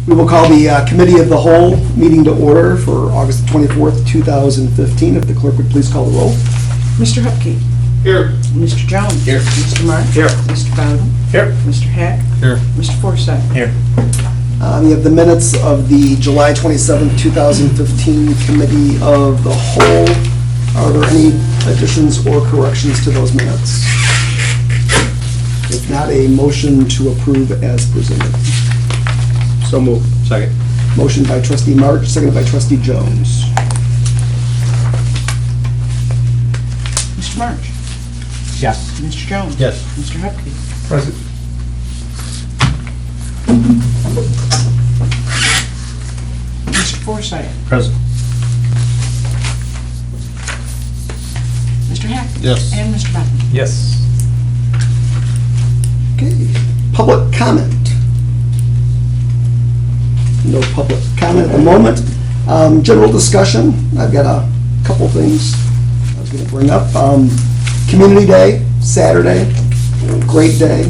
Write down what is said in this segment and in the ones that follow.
We will call the Committee of the Whole meeting to order for August 24th, 2015. If the clerk would please call the roll. Mr. Hupkey. Here. Mr. Jones. Here. Mr. March. Here. Mr. Bowden. Here. Mr. Hack. Here. Mr. Forsythe. Here. We have the minutes of the July 27th, 2015 Committee of the Whole. Are there any additions or corrections to those minutes? If not, a motion to approve as presented. So moved. Second. Motion by trustee March, seconded by trustee Jones. Mr. March. Yes. Mr. Jones. Yes. Mr. Hupkey. Present. Mr. Forsythe. Present. Mr. Hack. Yes. And Mr. Bowden. Yes. Okay, public comment. No public comment at the moment. General discussion, I've got a couple things I was going to bring up. Community Day, Saturday, great day.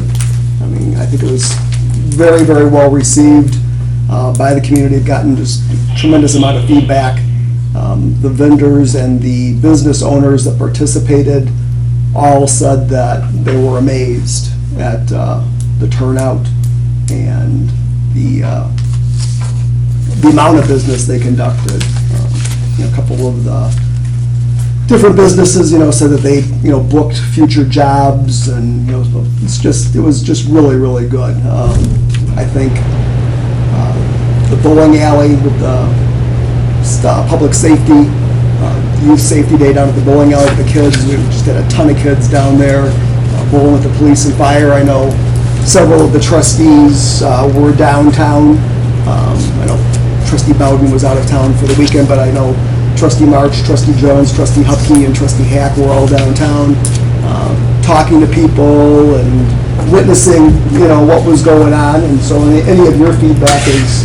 I mean, I think it was very, very well received by the community. I've gotten just a tremendous amount of feedback. The vendors and the business owners that participated all said that they were amazed at the turnout and the amount of business they conducted. A couple of the different businesses, said that they, booked future jobs, and it was just really, really good. I think the bowling alley with the public safety, youth safety day down at the bowling alley with the kids. We just had a ton of kids down there bowling with the police and fire. I know several of the trustees were downtown. I know Trustee Bowden was out of town for the weekend, but I know Trustee March, Trustee Jones, Trustee Hupkey, and Trustee Hack were all downtown talking to people and witnessing, what was going on. And so any of your feedback is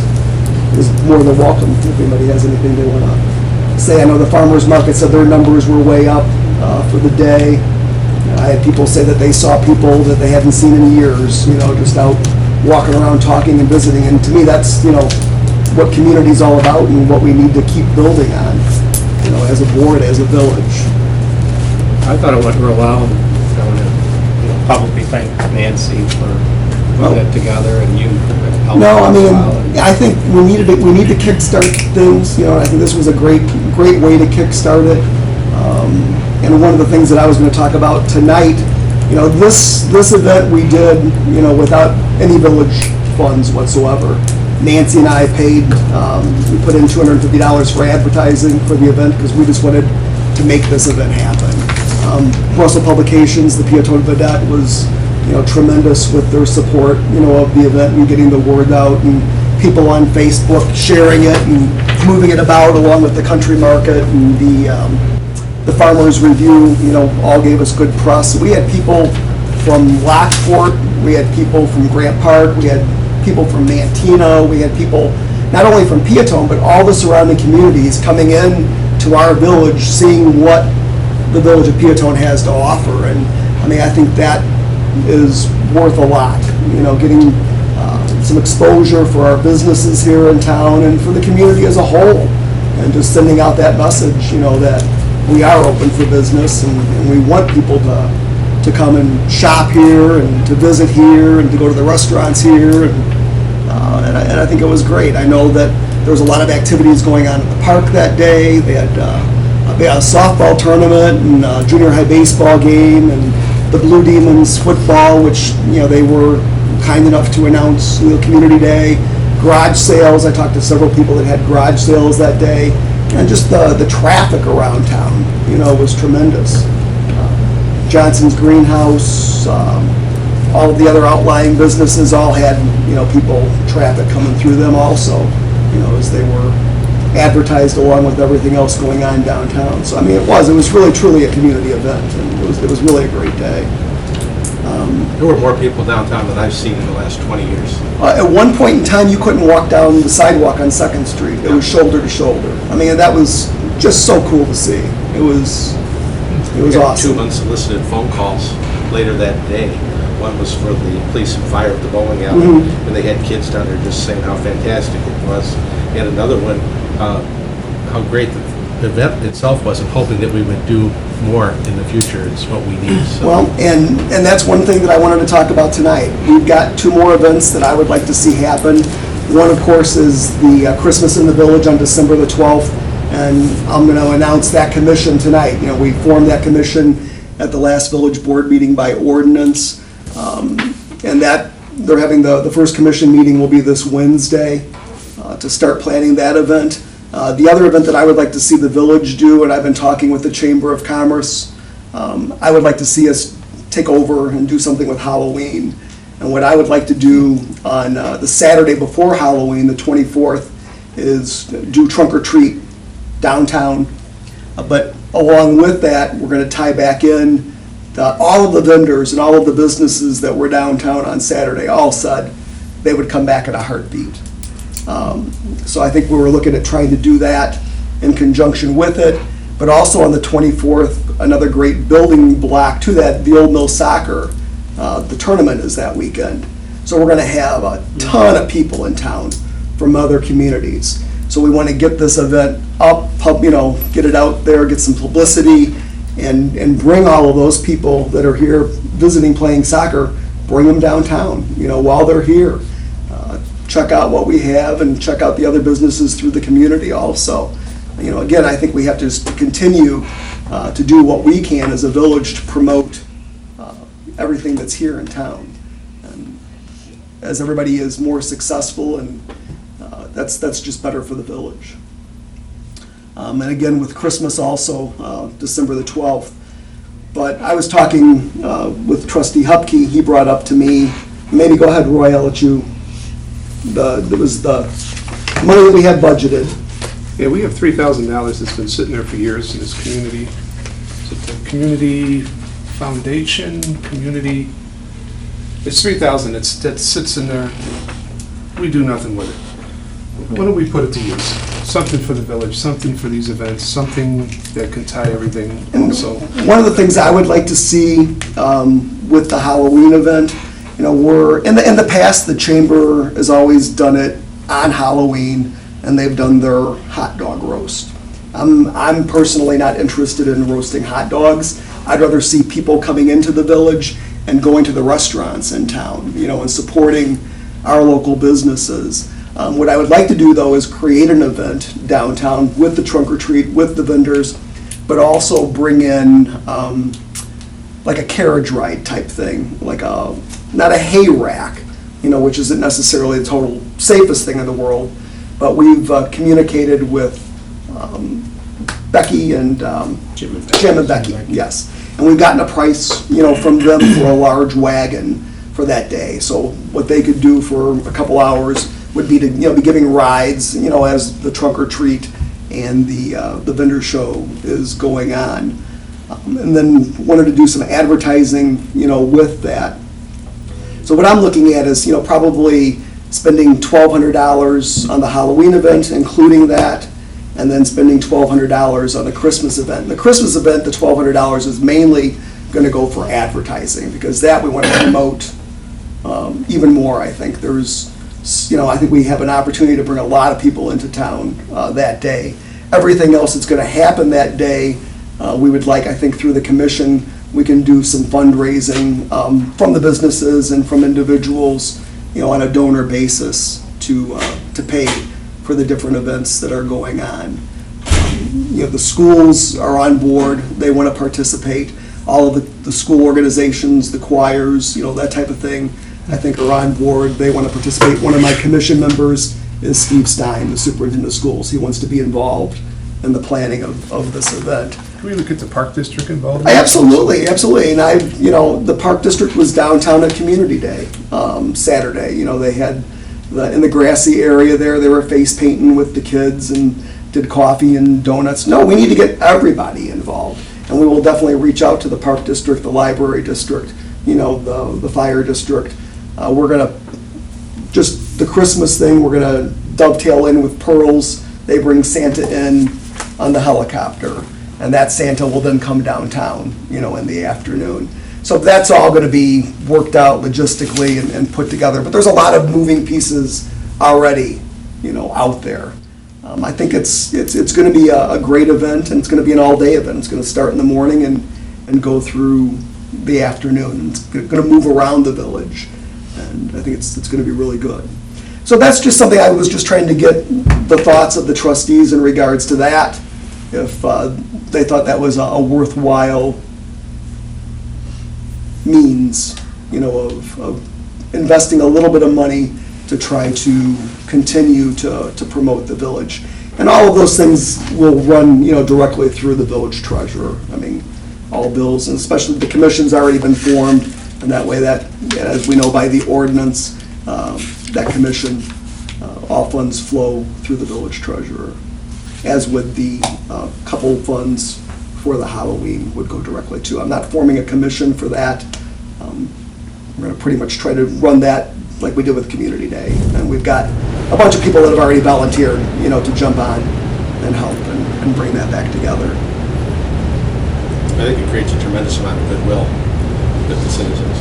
more than welcome. If anybody has anything they want to say. I know the farmers market said their numbers were way up for the day. I had people say that they saw people that they hadn't seen in years, just out walking around talking and visiting. And to me, that's, what community's all about and what we need to keep building on, as a board, as a village. I thought it went real well. I want to publicly thank Nancy for putting it together, and you helped. No, I mean, as well. I think we need to kickstart things. I think this was a great way to kickstart it. And one of the things that I was going to talk about tonight, this event we did, without any village funds whatsoever. Nancy and I paid, we put in $250 for advertising for the event because we just wanted to make this event happen. Russell Publications, the Peotone Vedette, was tremendous with their support, of the event and getting the word out, and people on Facebook sharing it and moving it about along with the country market, and the Farmers Review, all gave us good press. We had people from Lockport, we had people from Grant Park, we had people from Mantino, we had people not only from Peotone, but all the surrounding communities coming in to our village, seeing what the village of Peotone has to offer. And I mean, I think that is worth a lot, getting some exposure for our businesses here in town and for the community as a whole, and just sending out that message, that we are open for business and we want people to come and shop here and to visit here and to go to the restaurants here. And I think it was great. I know that there was a lot of activities going on at the park that day. They had a softball tournament and a junior high baseball game and the Blue Demons football, which, they were kind enough to announce, Community Day. Garage sales, I talked to several people that had garage sales that day. And just the traffic around town, was tremendous. Johnson's Greenhouse, all of the other outlying businesses all had, people, traffic coming through them also, as they were advertised along with everything else going on downtown. So, I mean, it was really, truly a community event, and it was really a great day. There were more people downtown than I've seen in the last 20 years. At one point in time, you couldn't walk down the sidewalk on 2nd Street. It was shoulder to shoulder. I mean, that was just so cool to see. It was We had awesome. 2 unsolicited phone calls later that day One was for the police and fire at the bowling alley, Mhm. and they had kids down there just saying how fantastic it was. And another one, how great the event itself was, and hoping that we would do more in the future is what we need. So. Well, and that's one thing that I wanted to talk about tonight. We've got 2 more events that I would like to see happen. One, of course, is the Christmas in the Village on December the 12th, and I'm going to announce that commission tonight. You know, we formed that commission at the last village board meeting by ordinance, and that, they're having the first commission meeting will be this Wednesday to start planning that event. The other event that I would like to see the village do, and I've been talking with the Chamber of Commerce, I would like to see us take over and do something with Halloween. And what I would like to do on the Saturday before Halloween, the 24th, is do trunk or treat downtown. But along with that, we're going to tie back in all of the vendors and all of the businesses that were downtown on Saturday all said they would come back in a heartbeat. So I think we were looking at trying to do that in conjunction with it, but also on the 24th, another great building block to that, the Old Mill Soccer. The tournament is that weekend. So we're going to have a ton of people in town from other communities. So we want to get this event up, get it out there, get some publicity, and bring all of those people that are here visiting, playing soccer, bring them downtown, while they're here. Check out what we have and check out the other businesses through the community also. Again, I think we have to just continue to do what we can as a village to promote everything that's here in town. And as everybody is more successful, and that's just better for the village. And again, with Christmas also, December the 12th. But I was talking with Trustee Hupke. He brought up to me, maybe go ahead, Roy, I'll let you. There was the money that we had budgeted. Yeah, we have $3,000 that's been sitting there for years in this community. Is it the community foundation, it's $3,000 that sits in there. We do nothing with it. Why don't we put it to use? Something for the village, something for these events, something that can tie everything also. One of the things I would like to see with the Halloween event, we're, in the past, the chamber has always done it on Halloween, and they've done their hot dog roast. I'm personally not interested in roasting hot dogs. I'd rather see people coming into the village and going to the restaurants in town, and supporting our local businesses. What I would like to do, though, is create an event downtown with the trunk or treat, with the vendors, but also bring in like a carriage ride type thing, like not a hay rack, which isn't necessarily the total safest thing in the world, but we've communicated with Becky and Jim and Becky, yes. And we've gotten a price, from them for a large wagon for that day. So what they could do for a couple hours would be to, be giving rides, as the trunk or treat and the vendor show is going on. And then wanted to do some advertising, with that. So what I'm looking at is, probably spending $1,200 on the Halloween event, including that, and then spending $1,200 on the Christmas event. The Christmas event, the $1,200 is mainly going to go for advertising, because that we want to promote even more, I think. I think we have an opportunity to bring a lot of people into town that day. Everything else that's going to happen that day, we would like, I think, through the commission, we can do some fundraising from the businesses and from individuals, on a donor basis to pay for the different events that are going on. The schools are on board, they want to participate. All of the school organizations, the choirs, that type of thing, I think are on board. They want to participate. One of my commission members is Steve Stein, the superintendent of schools. He wants to be involved in the planning of this event. Can we look at the Park District involved? Absolutely. And the Park District was downtown at Community Day Saturday. They had in the grassy area there, they were face painting with the kids and did coffee and donuts. No, we need to get everybody involved. And we will definitely reach out to the Park District, the Library District, the Fire District. We're going to, just the Christmas thing, we're going to dovetail in with Pearls. They bring Santa in on the helicopter, and that Santa will then come downtown, in the afternoon. So that's all gonna be worked out logistically and put together, but there's a lot of moving pieces already, out there. I think it's gonna be a great event, and it's gonna be an all-day event. It's gonna start in the morning and go through the afternoon. It's gonna move around the village, and I think it's gonna be really good. So that's just something I was just trying to get the thoughts of the trustees in regards to that, if they thought that was a worthwhile means, of investing a little bit of money to try to continue to promote the village. And all of those things will run, directly through the village treasurer. I mean, all bills, and especially the commission's already been formed, and that way that, as we know by the ordinance, that commission, all funds flow through the village treasurer, as would the couple funds for the Halloween would go directly to. I'm not forming a commission for that. We're going to pretty much try to run that like we did with Community Day. And we've got a bunch of people that have already volunteered, to jump on and help and bring that back together. I think it creates a tremendous amount of goodwill with the citizens.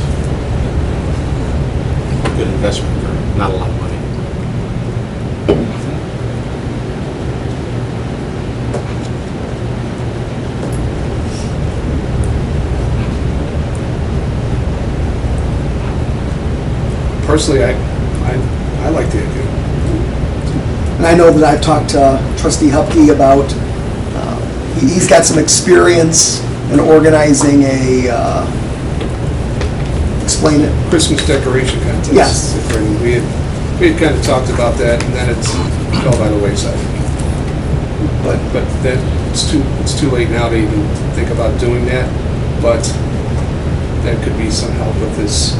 A good investment for not a lot of money. Personally, I like the idea. And I know that I've talked to Trustee Hupke about, he's got some experience in organizing explain it. Christmas decoration contest. Yes. And we had kind of talked about that, and then it fell by the wayside. But then it's too late now to even think about doing that. But that could be some help with this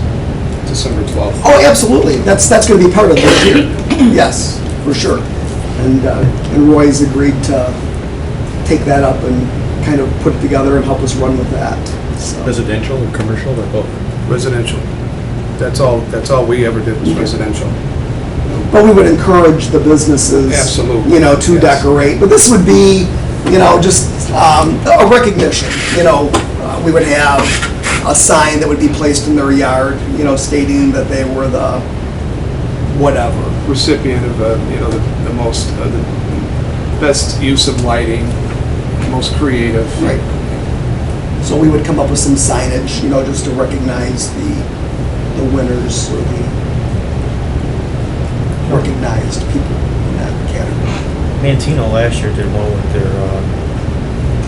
December 12th. Oh, absolutely. That's going to be part of this year. Yes, for sure. And Roy's agreed to take that up and kind of put it together and help us run with that. So. Residential or commercial or both? Residential. That's all we ever did was residential. But we would encourage the businesses, Absolutely. To Yes. decorate. But this would be, just a recognition. We would have a sign that would be placed in their yard, stating that they were the whatever. Recipient of the most the best use of lighting, most creative. Right. So we would come up with some signage, just to recognize the winners or the recognized people in that category. Mantino last year did one with their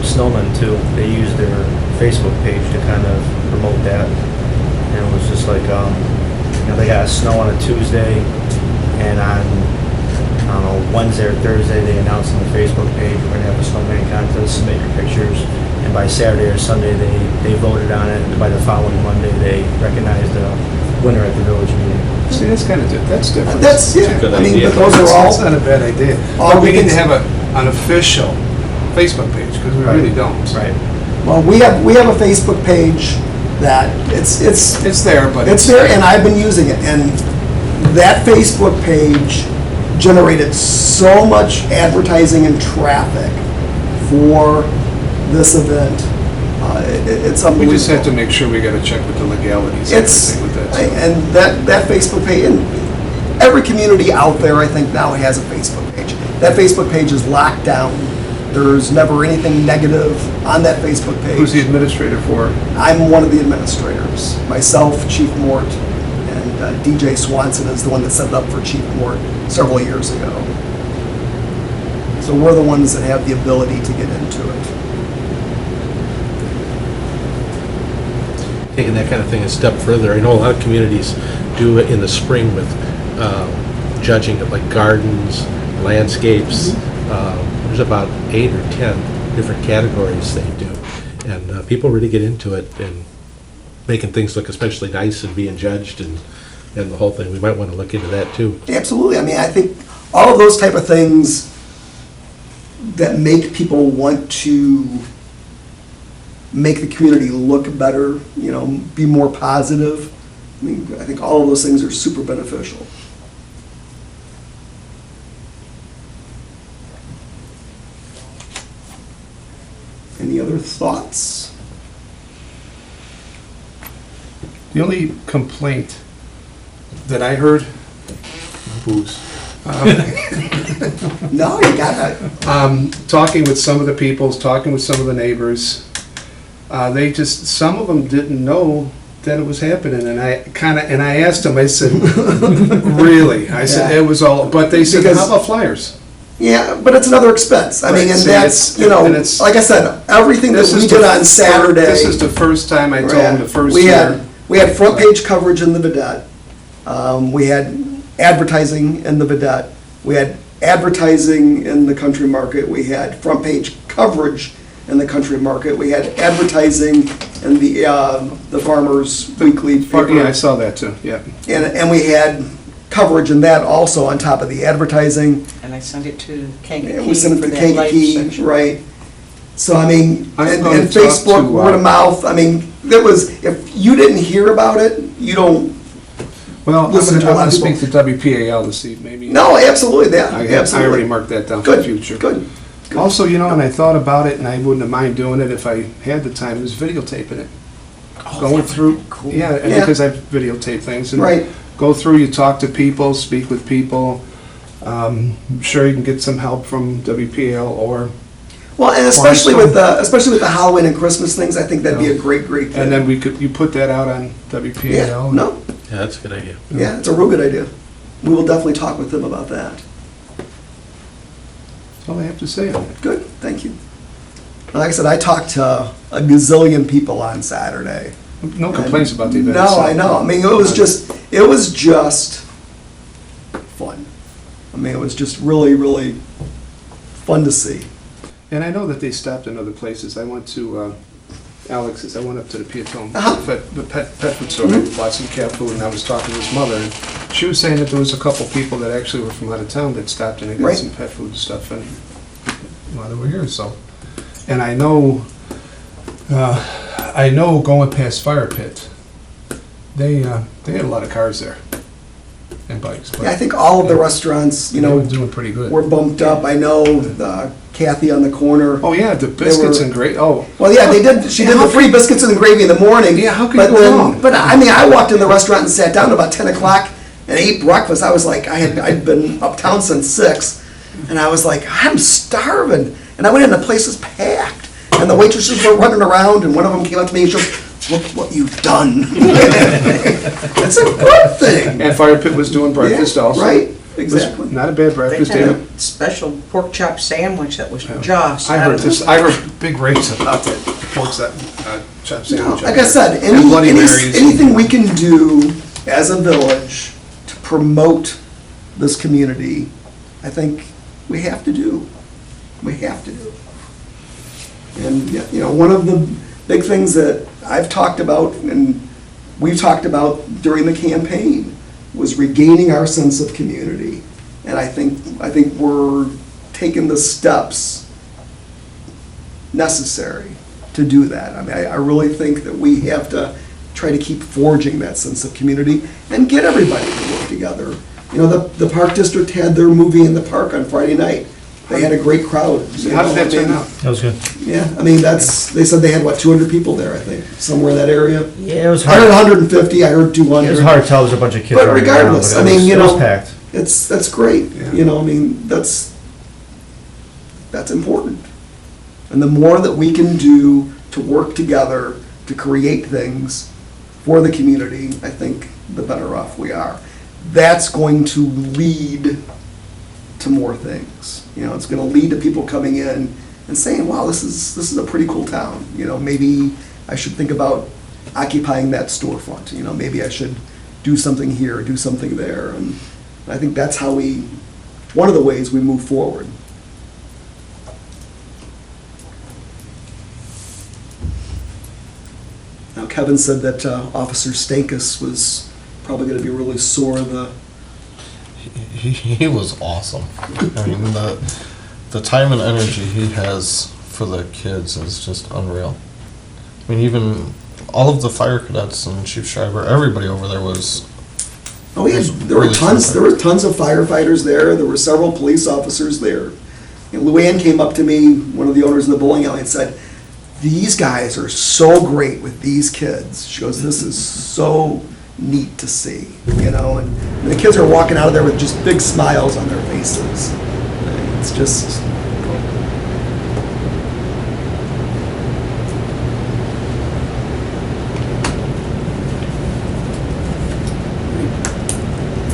snowmen too. They used their Facebook page to kind of promote that. And it was just like, they got snow on a Tuesday, and on, I don't know, Wednesday or Thursday, they announced on the Facebook page, we're gonna have a snowman contest, submit your pictures. And by Saturday or Sunday, they voted on it, and by the following Monday, they recognized the winner at the village meeting. See, that's different. That's, yeah, That's a good I mean, idea. but those are all. That's not a bad idea. all But we need to things- have an official Facebook page, because we really don't. Right. Well, we have a Facebook page that it's It's there, but it's there, and I've been using it. And that Facebook page generated so much advertising and traffic for this event. It's we unbelievable. just have to make sure we got to check with the legalities and It's, everything with that. too. and that Facebook page, and every community out there, I think, now has a Facebook page. That Facebook page is locked down. There's never anything negative on that Facebook page. Who's the administrator for? I'm one of the administrators. Myself, Chief Mort, and DJ Swanson is the one that set it up for Chief Mort several years ago. So we're the ones that have the ability to get into it. Taking that kind of thing a step further, I know a lot of communities do it in the spring with judging of like gardens, landscapes. There's about 8 or 10 different categories they do. And people really get into it and making things look especially nice and being judged and the whole thing. We might want to look into that too. Absolutely. I mean, I think all of those type of things that make people want to make the community look better, be more positive. I mean, I think all of those things are super beneficial. Any other thoughts? The only complaint that I heard, Booze. No, you got it. talking with some of the peoples, talking with some of the neighbors, some of them didn't know that it was happening, and I asked them, I said, really? I said, Yeah. it was all, but they said, Because- how about flyers? Yeah, but it's another expense. I mean, Right, and see, that's, and it's- like I said, everything that we did on Saturday. This is the first time I told them the first We year. had, we had front page coverage in the Vedette. We had advertising in the Vedette. We had advertising in the country market. We had front page coverage in the country market. We had advertising in the Farmers Weekly paper. Yeah, I saw that too, yeah. And we had coverage in that also on top of the advertising. And I sent it to And Kankakee we sent it for to that life Kankakee, section. right? So, I mean, I'm and gonna and talk Facebook, to, word of mouth, I mean, there was, if you didn't hear about it, you don't, Well, I'm Listen to a lot gonna of speak to people. WPAL to see, maybe. no, absolutely, yeah, I already absolutely. marked that down for the Good, future. good. Also, and I thought about it, and I wouldn't have mind doing it if I had the time, was videotaping it. Going through, yeah, Yeah. because I videotape things. And Right. go through, you talk to people, speak with people. I'm sure you can get some help from WPL or, Well, and especially Find with the Halloween and Christmas things, I think that'd be a great thing. and then you put that out on Yeah, WPL. no, Yeah, that's a good idea. yeah, it's a real good idea. We will definitely talk with them about that. That's all I have to say on it. Good, thank you. Like I said, I talked to a gazillion people on Saturday. No complaints about the event. No, so- I know. I mean, it was just fun. I mean, it was just really, really fun to see. And I know that they stopped in other places. I went to Alex's, I went up to the Peotone, Uh-huh. the pet food store, I bought some cat food, and I was talking to his mother, and she was saying that there was a couple people that actually were from out of town that stopped in and got Right. some pet food and stuff, and while they were here, so. And I know going past Fire Pit, they had a lot of cars there and bikes. but Yeah, I think all of the restaurants, they were doing pretty good. were bumped up. I know Kathy on the corner. Oh, yeah, the biscuits were- and great, oh. Well, yeah, she did the free biscuits and gravy in the morning. Yeah, how could but you go then- wrong? But I mean, I walked in the restaurant and sat down at about 10 o'clock and ate breakfast. I was like, I'd been uptown since 6, and I was like, I'm starving. And I went in, the place was packed, and the waitresses were running around, and one of them came up to me and she goes, look what you've done. That's a good thing. And Fire Pit was doing breakfast Yeah, also. Right, It was exactly. Not a bad They breakfast. had and a special pork chop sandwich that was just. I heard big raves about that pork chop No, sandwich. like I said, And Bloody Marys. anything we can do as a village to promote this community, I think we have to do. We have to do. And, one of the big things that I've talked about and we've talked about during the campaign was regaining our sense of community. And I think we're taking the steps necessary to do that. I mean, I really think that we have to try to keep forging that sense of community and get everybody to work together. The Park District had their movie in the park on Friday night. They had a great crowd. How did that turn out? That was good. Yeah, I mean, they said they had, 200 people there, I think, somewhere in that area. Yeah, it was I heard hard. 150, I heard 200. It was hard to tell. There was a bunch of kids But running around, regardless, but I mean, it was packed. That's great, Yeah. I mean, that's important. And the more that we can do to work together to create things for the community, I think the better off we are. That's going to lead to more things. It's going to lead to people coming in and saying, wow, this is a pretty cool town. Maybe I should think about occupying that storefront. Maybe I should do something here, do something there. And I think that's one of the ways we move forward. Now, Kevin said that Officer Stankus was probably going to be really sore. He was awesome. I mean, the time and energy he has for the kids is just unreal. I mean, even all of the fire cadets and Chief Schreiber, everybody over there was. Oh, yeah, there were tons of firefighters there. There were several police officers there. And Luann came up to me, one of the owners of the bowling alley, and said, these guys are so great with these kids. She goes, this is so neat to see, you know, and the kids are walking out of there with just big smiles on their faces. It's just,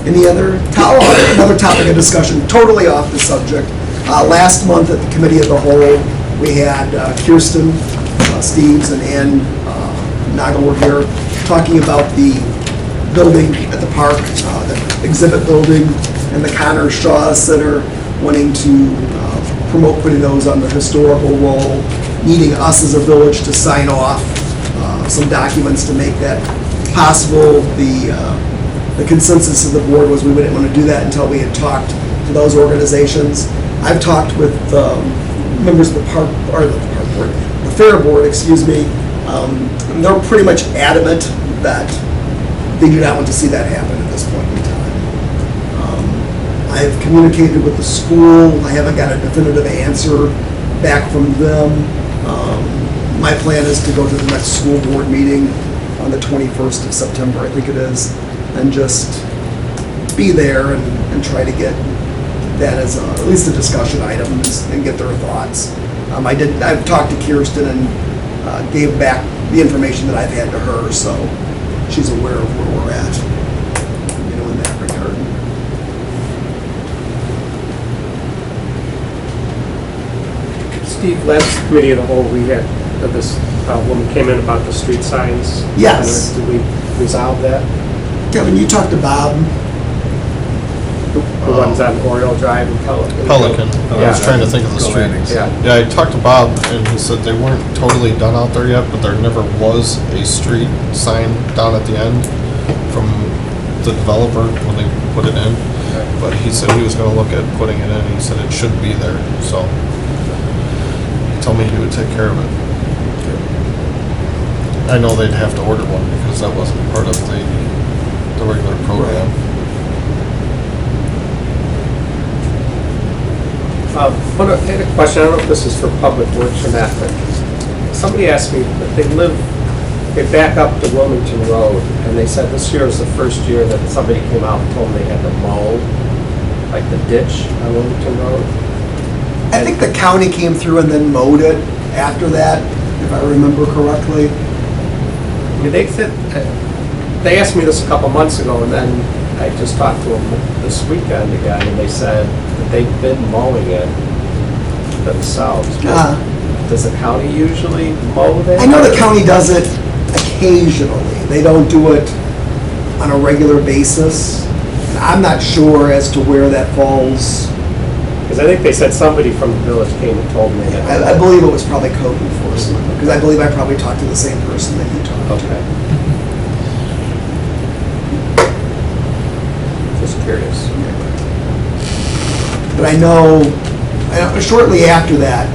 any other, another topic of discussion, totally off the subject. Last month at the Committee of the Whole, we had Kirsten Steves and Ann Nagel were here talking about the building at the park, the exhibit building, and the Connor Shaw Center, wanting to promote putting those on the historical roll, needing us as a village to sign off some documents to make that possible. The consensus of the board was we wouldn't want to do that until we had talked to those organizations. I've talked with members of the park, or the park board, the fair board, excuse me. And they're pretty much adamant that they do not want to see that happen at this point in time. I've communicated with the school. I haven't got a definitive answer back from them. My plan is to go to the next school board meeting on the 21st of September, I think it is, and just be there and try to get that as at least a discussion item and get their thoughts. I've talked to Kirsten and gave back the information that I've had to her, so she's aware of where we're at, you know, in that regard. Steve, last committee of the whole, we had this woman came in about the street signs. Yes. Did we resolve that? Kevin, you talked to Bob. The ones on Oriole Drive and Pelican? Pelican. I was trying to think of the street. Yeah. Yeah, I talked to Bob, and he said they weren't totally done out there yet, but there never was a street sign down at the end from the developer when they put it in. But he said he was gonna look at putting it in, he said it should be there, so he told me he would take care of it. I know they'd have to order one because that wasn't part of the regular program. I had a question, I don't know if this is for Public Works or not, but somebody asked me, that they back up to Wilmington Road, and they said this year is the first year that somebody came out and told them they had to mow, like the ditch on Wilmington Road. I think the county came through and then mowed it after that, if I remember correctly. I mean, they said, they asked me this a couple months ago, and then I just talked to them this weekend again, and they said that they've been mowing it themselves. Does the county usually mow that? I know the county does it occasionally. They don't do it on a regular basis. And I'm not sure as to where that falls. Because I think they said somebody from the village came and told me that. I believe it was probably code enforcement, because I believe I probably talked to the same person that you talked to. Okay. Just curious. But I know shortly after that,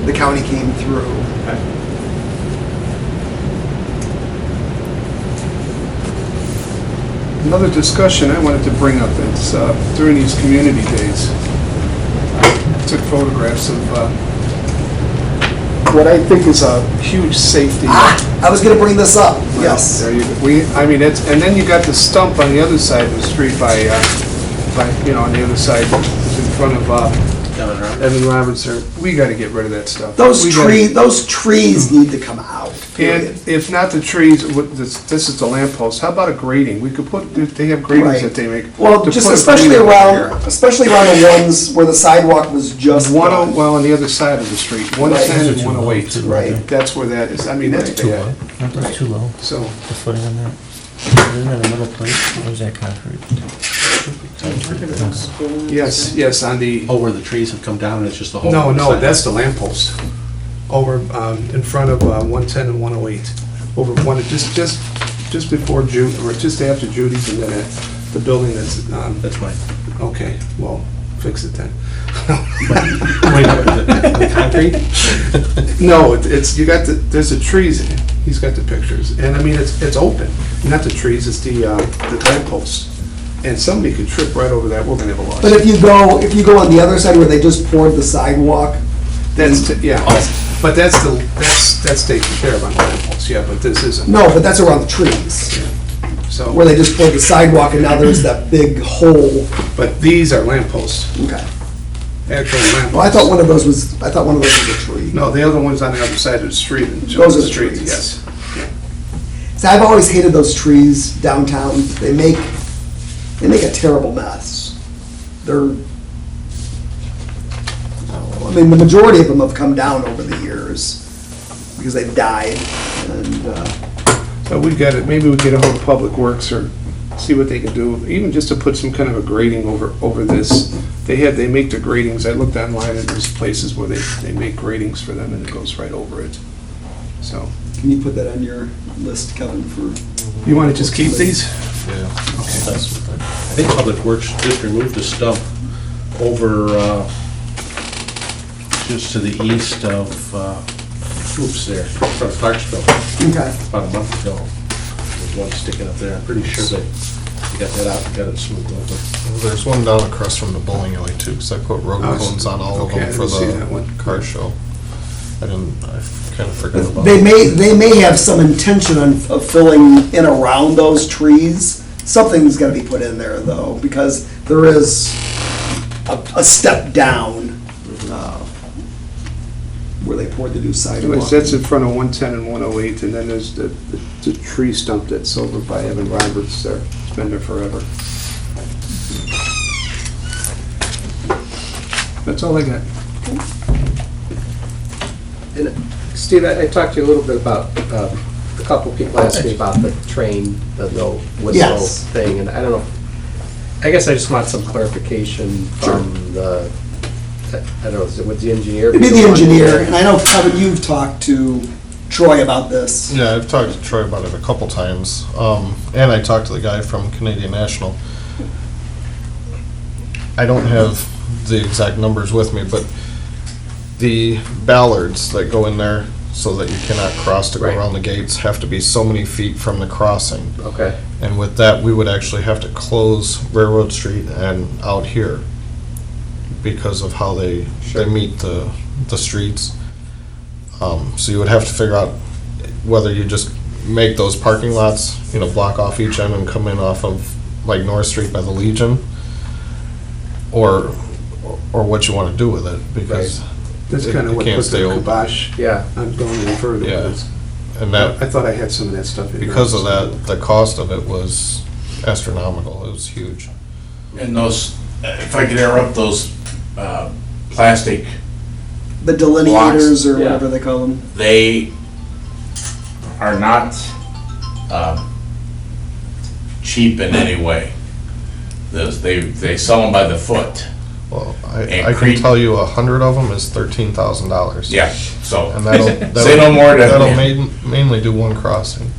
the county came through. Okay. Another discussion I wanted to bring up is during these community days, I took photographs of what I think is a huge safety. I was going to bring this up, yes. There you go. I mean, it's, and then you got the stump on the other side of the street by you know, on the other side, it's in front of Evan Roberts there. We got to get rid of that stuff. Those trees need to come out, period. And if not the trees, this is the lamppost, how about a grating? We could put, they have gratings Right. that they make. Well, to just put a especially grating over around here. the ones where the sidewalk was just done. Well, on the other side of the street, 110 and 108. Right. That's where that is. I mean, that's bad. Not that's too low, So, the footing on that. Isn't that a metal plate? Or is that concrete? yes, on the, Oh, where the trees have come down and it's just a whole. no, that's the lamppost. Over, in front of 110 and 108. Over one, just before Judy, or just after Judy's, and then at the building that's, That's mine. okay, well, fix it then. Wait, the concrete? No, it's, you got the, there's the trees, he's got the pictures, and I mean, it's open, not the trees, it's the lamppost. And somebody could trip right over that, we're gonna have a loss. But if you go on the other side where they just poured the sidewalk, That's, yeah, But that's taken care of on the lamp posts, yeah, but this isn't. No, but that's around the trees, So, where they just poured the sidewalk and now there's that big hole. but these are lamp posts, Okay. actual lamp posts. Well, I thought one of those was a tree. No, the other one's on the other side of the street. Those are the trees. Yes. See, I've always hated those trees downtown. They make a terrible mess. They're, I mean, the majority of them have come down over the years because they've died. And, So we got it, maybe we get a hold of Public Works or see what they can do, even just to put some kind of a grading over this. They make the gradings, I looked online and there's places where they make gradings for them and it goes right over it. So, can you put that on your list, Kevin, for? you wanna just keep these? Yeah. That's what I think Public Works just removed the stump over, just to the east of, Oops there, from Clarksville, Okay. about a month ago. There's one sticking up there. I'm pretty sure they got that out and got it smoothed over. There's one down across from the bowling alley too, because I put road Oh, cones on all of okay, them I for didn't see that the one. car show. I kind of forgot about They it. may have some intention of filling in around those trees. Something's gotta be put in there though, because there is a step down, where they poured the new sidewalk. Anyways, that's in front of 110 and 108, and then there's the tree stump that's over by Evan Roberts there. It's been there forever. That's all I got. And Steve, I talked to you a little bit about, a couple people asked me about the train, the no whistle Yes. thing, and I don't know, I guess I just want some clarification from the, I don't know, is it with the engineer? It'd be the engineer, and I know, Kevin, you've talked to Troy about this. Yeah, I've talked to Troy about it a couple times, and I talked to the guy from Canadian National. I don't have the exact numbers with me, but the ballards that go in there so that you cannot cross to go Right. around the gates have to be so many feet from the crossing. Okay, And with that, we would actually have to close Railroad Street and out here because of how they Sure. meet the streets. So you would have to figure out whether you just make those parking lots, block off each end and come in off of like North Street by the Legion, or what you want to do with it, because That's It- kind of it what can't put stay the open. kibosh yeah, on going any further. Yeah. with this. and I that, thought I had some of that stuff in there. because of that, the cost of it was astronomical. It was huge. And those, if I could interrupt, those plastic, The delineators, or Yeah. whatever they call them. they are not cheap in any way. They sell them by the foot. Well, And I can Crete- tell you 100 of them is $13,000. Yeah, so, And that'll say no more to. that'll mainly do one crossing.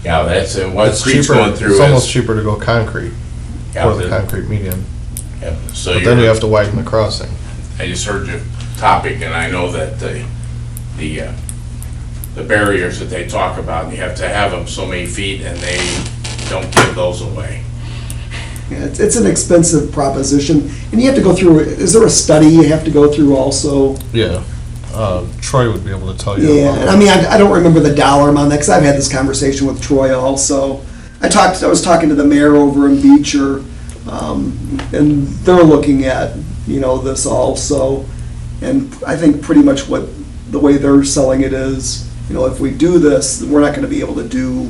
Yeah, that's what It's Creek's cheaper. going through It's almost is. cheaper to go concrete Yeah, for the concrete median, yeah, so but then you you're- have to widen the crossing. I just heard your topic, and I know that the barriers that they talk about, you have to have them so many feet, and they don't give those away. Yeah, it's an expensive proposition, and you have to go through, is there a study you have to go through also? Yeah, Troy would be able to tell you. Yeah, about and I that. mean, I don't remember the dollar amount, because I've had this conversation with Troy also. I was talking to the mayor over in Beecher, and they're looking at, this also. And I think pretty much the way they're selling it is, if we do this, we're not gonna be able to do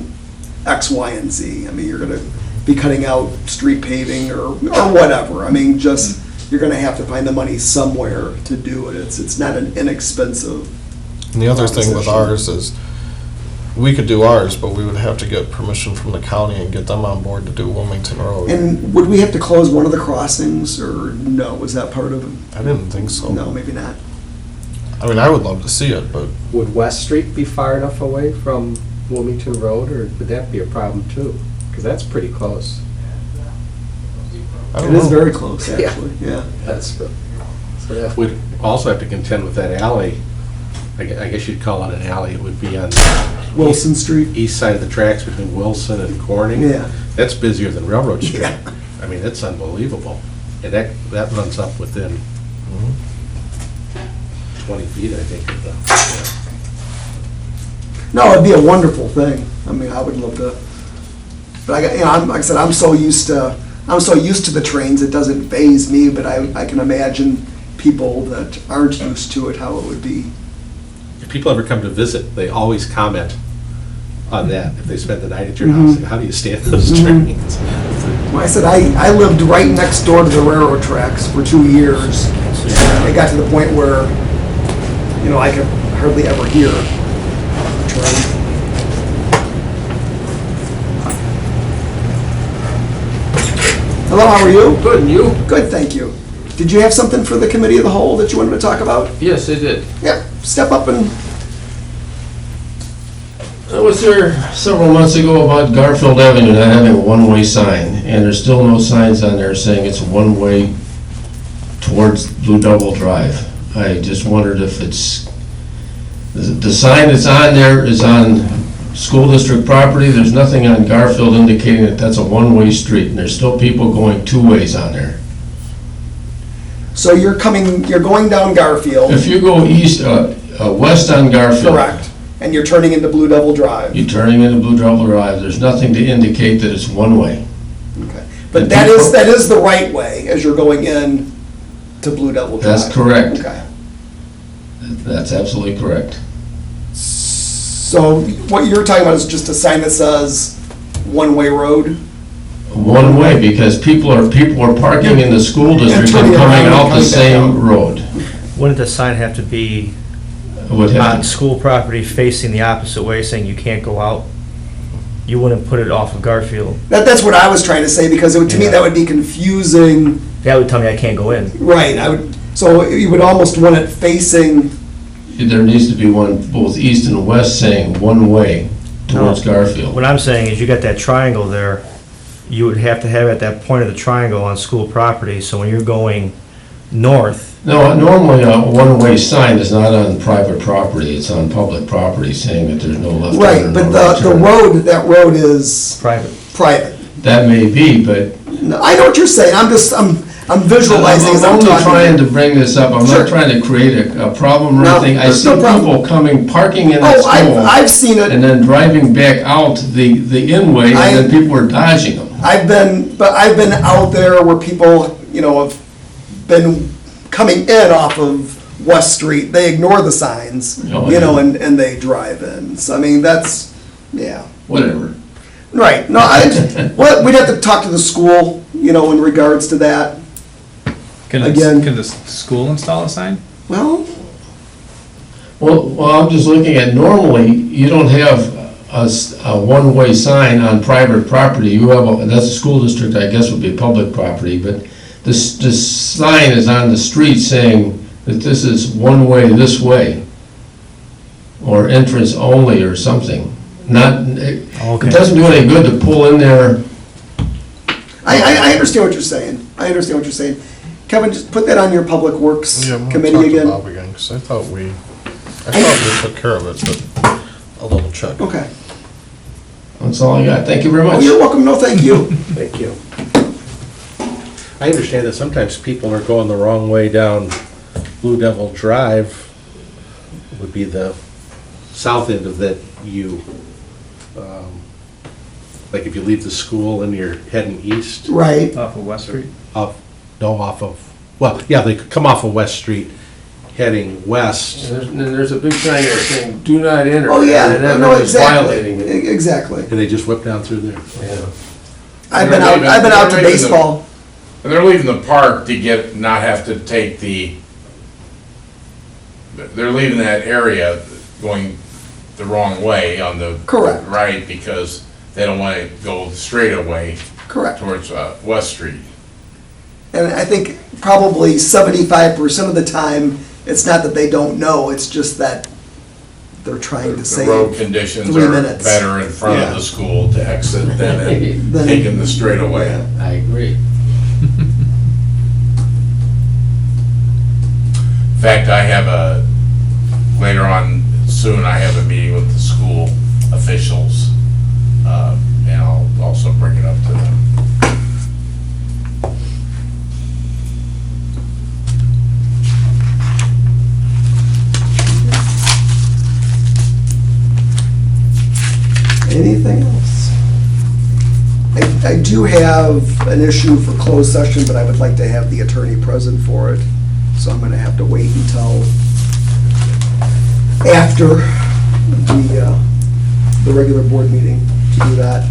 X, Y, and Z. I mean, you're gonna be cutting out street paving or whatever. I mean, just, you're gonna have to find the money somewhere to do it. It's not an inexpensive. And the other thing with proposition. ours is, we could do ours, but we would have to get permission from the county and get them on board to do Wilmington Road. And would we have to close one of the crossings, or no? Was that part of it? I didn't think so. No, maybe not. I mean, I would love to see it, but would West Street be far enough away from Wilmington Road, or would that be a problem too? Because that's pretty close. I It don't is know. very close, actually, yeah. That's, so that, We'd also have to contend with that alley. I guess you'd call it an alley. It would be on Wilson Street? east side of the tracks between Wilson and Corning. Yeah. That's busier than Railroad Street. Yeah. I mean, it's unbelievable. And that runs up within 20 feet, I think, of the, No, it'd be a wonderful thing. I mean, I would love to, but like I said, I'm so used to the trains, it doesn't faze me, but I can imagine people that aren't used to it, how it would be. if people ever come to visit, they always comment on that, if they spend the night at your house, like, how do you stand those trains? Well, I said, I lived right next door to the railroad tracks for 2 years. And it got to the point where, I could hardly ever hear a train. Hello, how are you? Good, and you? Good, thank you. Did you have something for the committee of the whole that you wanted to talk about? Yes, I did. Yep, step up and, I was there several months ago about Garfield Avenue not having a one-way sign, and there's still no signs on there saying it's one-way towards Blue Double Drive. I just wondered if it's, the sign that's on there is on school district property. There's nothing on Garfield indicating that that's a one-way street, and there's still people going 2 ways on there. so you're going down Garfield. If you go west on Garfield. Correct. And you're turning into Blue Devil Drive. You're turning into Blue Double Drive, there's nothing to indicate that it's one-way. Okay. But that is the right way as you're going in to Blue Devil Drive. That's correct. Okay. That's absolutely correct. So what you're talking about is just a sign that says one-way road? One way, because people are parking in the school district and turning around coming and out the coming same down. road. Wouldn't the sign have to be Would have on to- school property facing the opposite way, saying you can't go out? You wouldn't put it off of Garfield. That's what I was trying to say, because to me, Yeah. that would be confusing. That would tell me I can't go in. Right, so you would almost want it facing, There needs to be one both east and west saying one way towards No. Garfield. What I'm saying is you got that triangle there, you would have to have at that point of the triangle on school property, so when you're going north, No, normally a one-way sign is not on private property, it's on public property saying that there's no left turn right, or but no right turn. that road is private. private. That may be, but No, I know what you're saying, I'm visualizing as I'm only talking. trying to bring this up, I'm Sure. not trying to create a problem or No, anything. I there's see no problem. people parking in the Oh, school. I've seen it. And then driving back out the in-way, and then people are dodging them. I've been out there where people, have been coming in off of West Street. They ignore the signs, Oh, yeah. and they drive in. So, I mean, that's, yeah. Whatever. Right, no, well, we'd have to talk to the school, in regards to that. Again. Can the school install a sign? Well, Well, I'm just looking at, normally, you don't have a one-way sign on private property. You have, that's a school district, I guess would be public property, but this sign is on the street saying that this is one way this way, or entrance only or something. It Okay. doesn't do any good to pull in there. I understand what you're saying. I understand what you're saying. Kevin, just put that on your Public Works Yeah, I'm gonna Committee talk to again. Bob again, because I thought we took care of it, but I'll double check. Okay. That's all I got. Thank you very Oh, much. you're welcome, no, thank you. Thank you. I understand that sometimes people are going the wrong way down Blue Devil Drive, would be the south end of that U. Like if you leave the school and you're heading east, Right, Off of West Street? yeah, they could come off of West Street, heading west, And there's a big sign there saying, "Do not enter." oh, yeah, And that no, is exactly, violating it. exactly. and they just whip down through there. Yeah. I've been out to They're leaving the- baseball. They're leaving the park to not have to take they're leaving that area going the wrong way on the. Correct. Right, because they don't want to go straight away Correct. towards West Street. And I think probably 75% of the time, it's not that they don't know, it's just that they're trying to The road save. conditions 3 are minutes. better in front of Yeah. the school to exit than Then- taking the straightaway. I agree. In fact, later on soon, I have a meeting with the school officials, and I'll also bring it up to them. I do have an issue for closed session, but I would like to have the attorney present for it. So I'm gonna have to wait until after the regular board meeting to do that.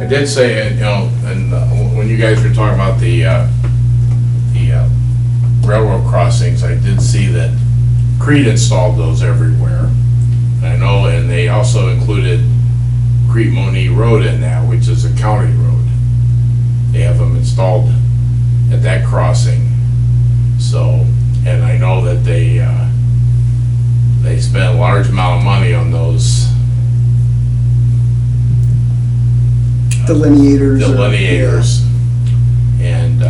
I did say, and when you guys were talking about the railroad crossings, I did see that Creed installed those everywhere. I know, and they also included Crete-Monee Road in that, which is a county road. They have them installed at that crossing. So, and I know that they spent a large amount of money on those Delineators. delineators. And,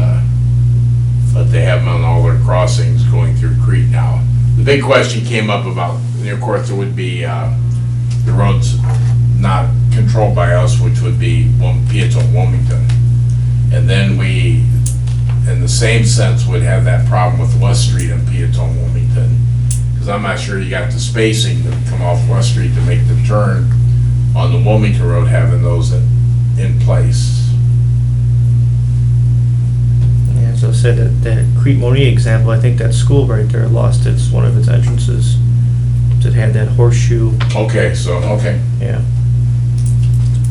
but they have them on all their crossings going through Crete now. The big question came up about, of course, there would be the roads not controlled by us, which would be Peotone, Wilmington. And then we, in the same sense, would have that problem with West Street and Peotone, Wilmington. Because I'm not sure you got the spacing to come off West Street to make the turn on the Wilmington Road, having those in place. Yeah, so I said that Crete-Monee example, I think that school right there lost one of its entrances. It had that horseshoe, Okay, so, okay. yeah.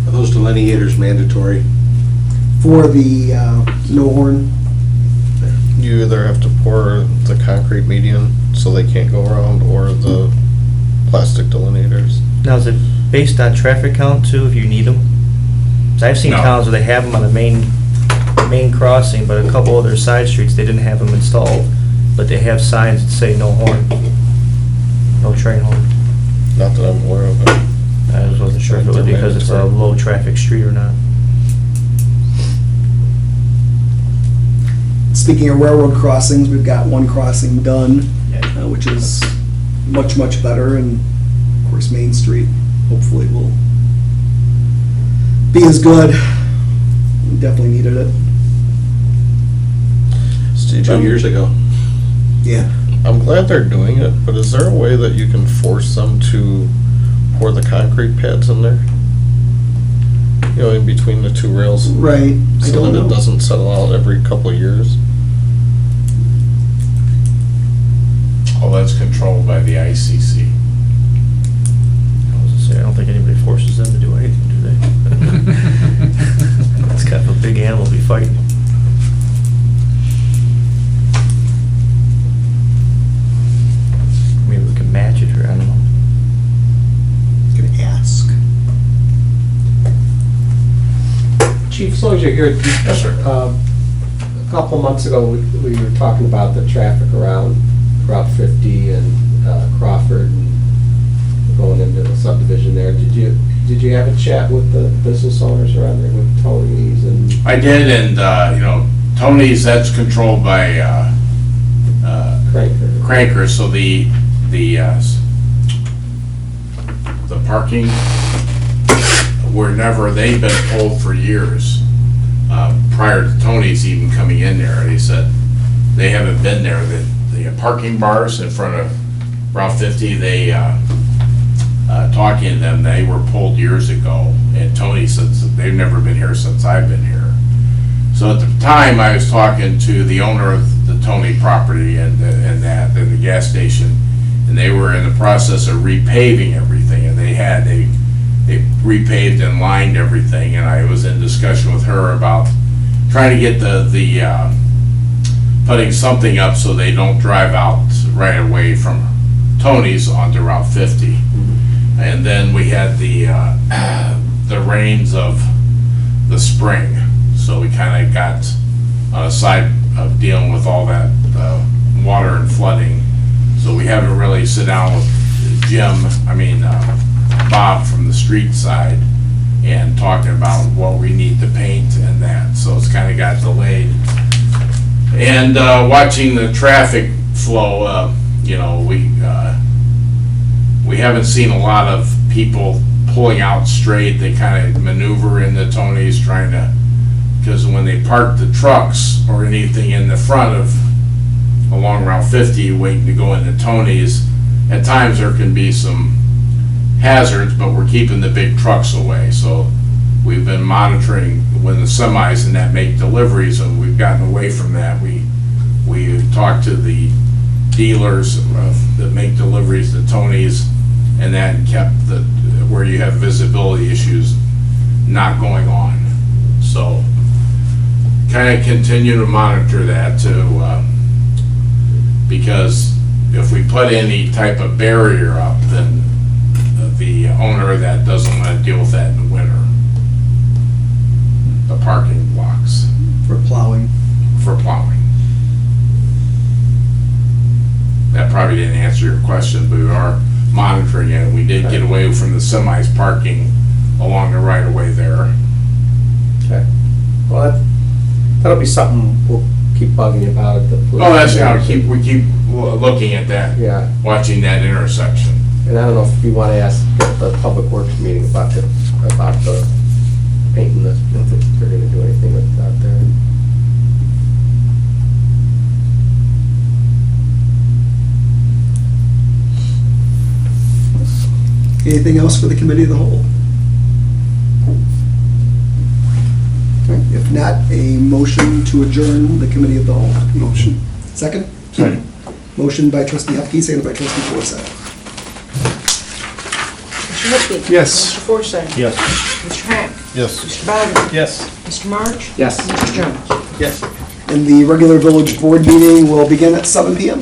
Are those delineators mandatory? For the no horn. You either have to pour the concrete median so they can't go around, or the plastic delineators. Now, is it based on traffic count too, if you need them? 'Cause I've seen No. towns where they have them on the main crossing, but a couple other side streets, they didn't have them installed, but they have signs that say no horn, no train horn. Not that I'm aware of it. I just wasn't sure if it was because it's a low-traffic street or not. Speaking of railroad crossings, we've got one crossing done, Yeah. which is much, much better. And of course, Main Street hopefully will be as good. We definitely needed it. Steve, 2 years ago. Yeah. I'm glad they're doing it, but is there a way that you can force them to pour the concrete pads in there? You know, in between the two rails? Right. I So don't that it know. doesn't settle out every couple of years? All that's controlled by the ICC. I was gonna say, I don't think anybody forces them to do anything, do they? It's kind of a big animal to be fighting. Maybe we can match it, or I don't know. Gonna ask. Chief, as long as you're here, Yes, sir. a couple months ago, we were talking about the traffic around Route 50 and Crawford and going into the subdivision there. Did you have a chat with the business owners around there, with Tony's and? I did, and, Tony's, that's controlled by, Cranker? Cranker, so the parking they've been pulled for years, prior to Tony's even coming in there. They said they haven't been there. The parking bars in front of Route 50, talking to them, they were pulled years ago, and Tony says they've never been here since I've been here. So at the time, I was talking to the owner of the Tony property and the gas station, and they were in the process of repaving everything, and they repaved and lined everything, and I was in discussion with her about trying to get putting something up so they don't drive out right away from Tony's onto Route 50. And then we had the rains of the spring, so we kind of got on a side of dealing with all that water and flooding. So we haven't really sit down with Bob from the street side and talking about what we need to paint and that. So it's kind of got delayed. And watching the traffic flow, we haven't seen a lot of people pulling out straight. They kind of maneuver into Tony's because when they park the trucks or anything in the front of along Route 50 waiting to go into Tony's. At times there can be some hazards, but we're keeping the big trucks away. So we've been monitoring when the semis and that make deliveries, and we've gotten away from that. We talked to the dealers that make deliveries to Tony's, and that kept the, where you have visibility issues, not going on. So kind of continue to monitor that too, because if we put any type of barrier up, then the owner of that doesn't want to deal with that in the winter. The parking blocks For plowing. for plowing. That probably didn't answer your question, but we are monitoring it. We did get away from the semis parking along the right of way there. Okay. Well, that'll be something we'll keep bugging you about at the police. Oh, that's how we keep looking at that, Yeah, watching that intersection. and I don't know if you want to ask at the public works meeting about the painting this, if they're gonna do anything with that there. Anything else for the committee of the whole? Okay, if not, a motion to adjourn the committee of the whole. Motion. Second? Second. Motion by trustee Hupkey, seconded by trustee Forsythe. Mr. Hupkey. Yes. Mr. Forsythe. Yes. Mr. Hack. Yes. Mr. Bowden. Yes. Mr. March. Yes. Mr. Jones. Yes. And the regular village board meeting will begin at 7 PM.